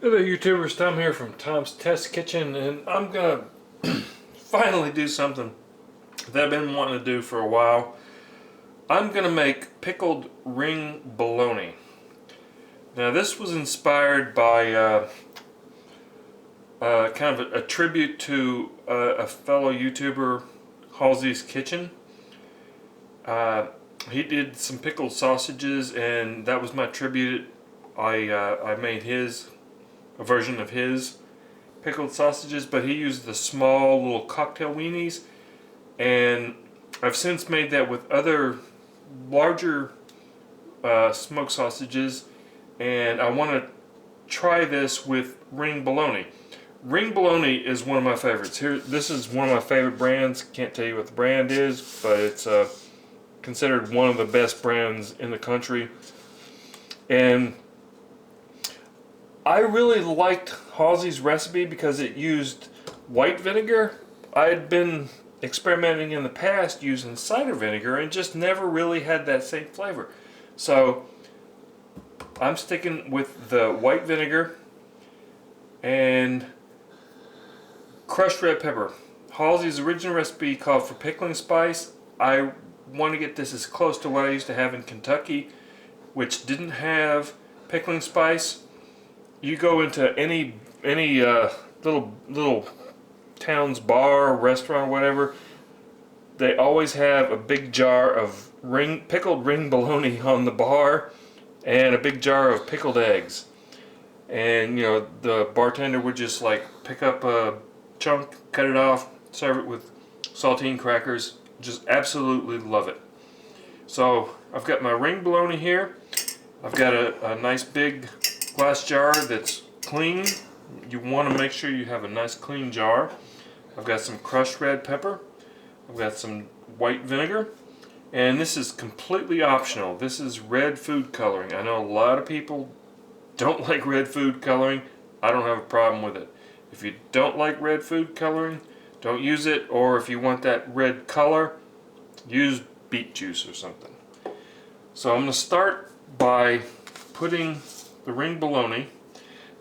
Hello YouTubers, Tom here from Tom's Test Kitchen, and I'm gonna finally do something that I've been wanting to do for a while. I'm gonna make pickled ring bologna. Now this was inspired by kind of a tribute to a fellow YouTuber, Halsey's Kitchen. He did some pickled sausages, and that was my tribute. I made a version of his pickled sausages, but he used the small little cocktail weenies, and I've since made that with other larger smoked sausages, and I want to try this with ring bologna. Ring bologna is one of my favorites. This is one of my favorite brands. Can't tell you what the brand is, but it's considered one of the best brands in the country. And I really liked Halsey's recipe because it used white vinegar. I had been experimenting in the past using cider vinegar and just never really had that same flavor. So I'm sticking with the white vinegar and crushed red pepper. Halsey's original recipe called for pickling spice. I want to get this as close to what I used to have in Kentucky, which didn't have pickling spice. You go into any little town's bar, restaurant, whatever, they always have a big jar of pickled ring bologna on the bar and a big jar of pickled eggs. And you know, the bartender would just like pick up a chunk, cut it off, serve it with saltine crackers. Just absolutely love it. So I've got my ring bologna here. I've got a nice big glass jar that's clean. You want to make sure you have a nice clean jar. I've got some crushed red pepper. I've got some white vinegar. And this is completely optional. This is red food coloring. I know a lot of people don't like red food coloring. I don't have a problem with it. If you don't like red food coloring, don't use it. Or if you want that red color, use beet juice or something. So I'm going to start by putting the ring bologna.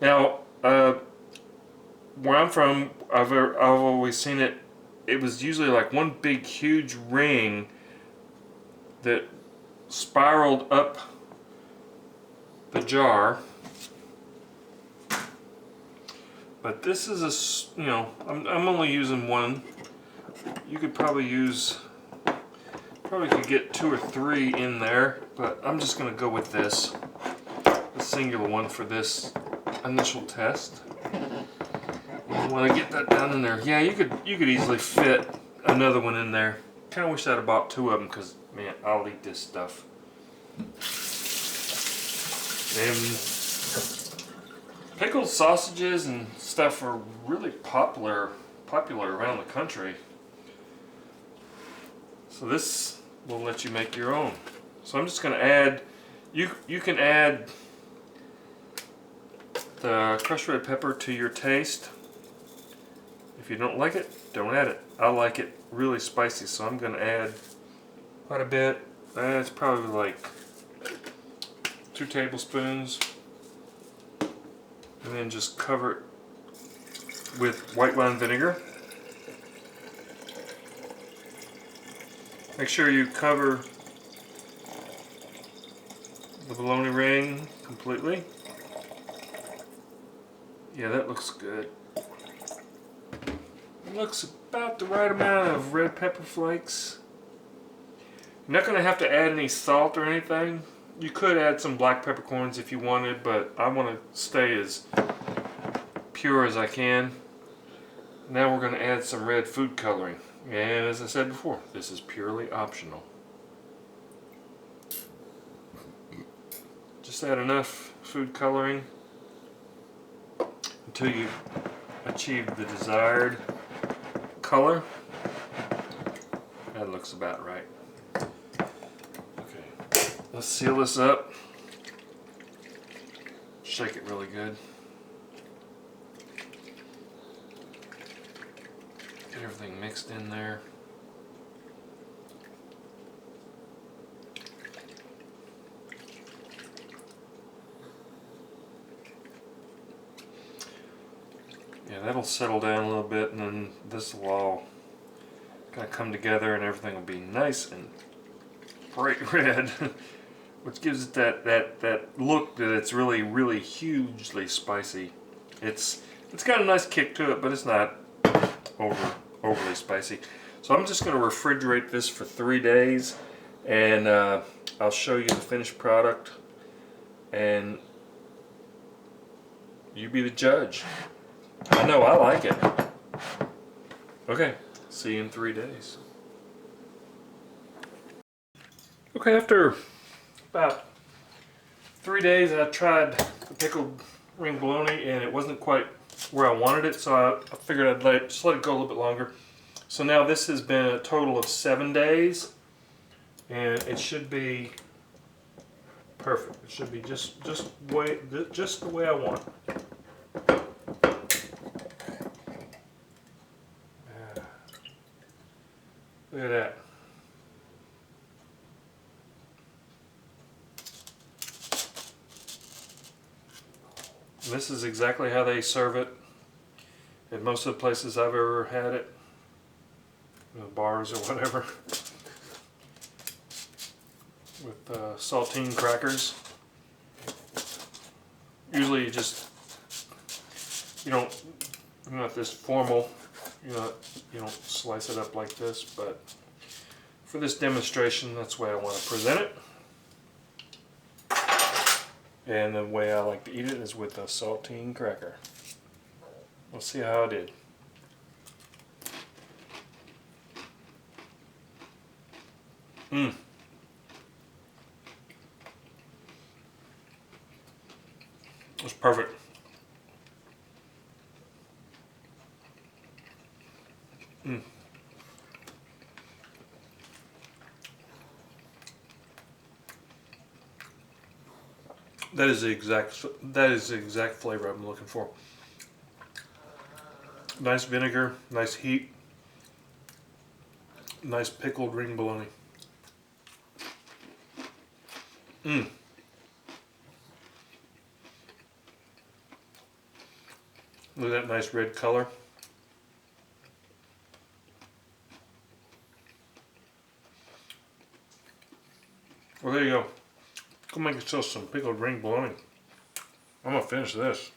Now, where I'm from, I've always seen it. It was usually like one big, huge ring that spiraled up the jar. But this is I'm only using one. You could probably could get 2 or 3 in there, but I'm just going to go with this. Singular one for this initial test. When I get that down in there, yeah, you could easily fit another one in there. Kind of wish I'd have bought 2 of them because, man, I'll eat this stuff. And pickled sausages and stuff are really popular around the country. So this will let you make your own. So I'm just going to add. You can add the crushed red pepper to your taste. If you don't like it, don't add it. I like it really spicy, so I'm going to add quite a bit. It's probably like 2 tablespoons. And then just cover it with white wine vinegar. Make sure you cover the bologna ring completely. Yeah, that looks good. It looks about the right amount of red pepper flakes. You're not going to have to add any salt or anything. You could add some black peppercorns if you wanted, but I want to stay as pure as I can. Now we're going to add some red food coloring. And as I said before, this is purely optional. Just add enough food coloring until you achieve the desired color. That looks about right. Okay, let's seal this up. Shake it really good. Get everything mixed in there. Yeah, that'll settle down a little bit, and then this will all kind of come together, and everything will be nice and bright red, which gives it that look that it's really hugely spicy. It's got a nice kick to it, but it's not overly spicy. So I'm just going to refrigerate this for 3 days, and I'll show you the finished product, and you be the judge. I know I like it. Okay, see you in 3 days. Okay, after about 3 days I tried the pickled ring bologna, and it wasn't quite where I wanted it, so I figured I'd just let it go a little bit longer. So now this has been a total of 7 days, and it should be perfect. It should be just the way I want it. Look at that. This is exactly how they serve it at most of the places I've ever had it, bars or whatever, with saltine crackers. Usually you're not this formal, you don't slice it up like this, but for this demonstration, that's the way I want to present it. And the way I like to eat it is with a saltine cracker. We'll see how I did. It's perfect. That is the exact flavor I'm looking for. Nice vinegar, nice heat, nice pickled ring bologna. Look at that nice red color. Well, there you go. Go make yourself some pickled ring bologna. I'm gonna finish this.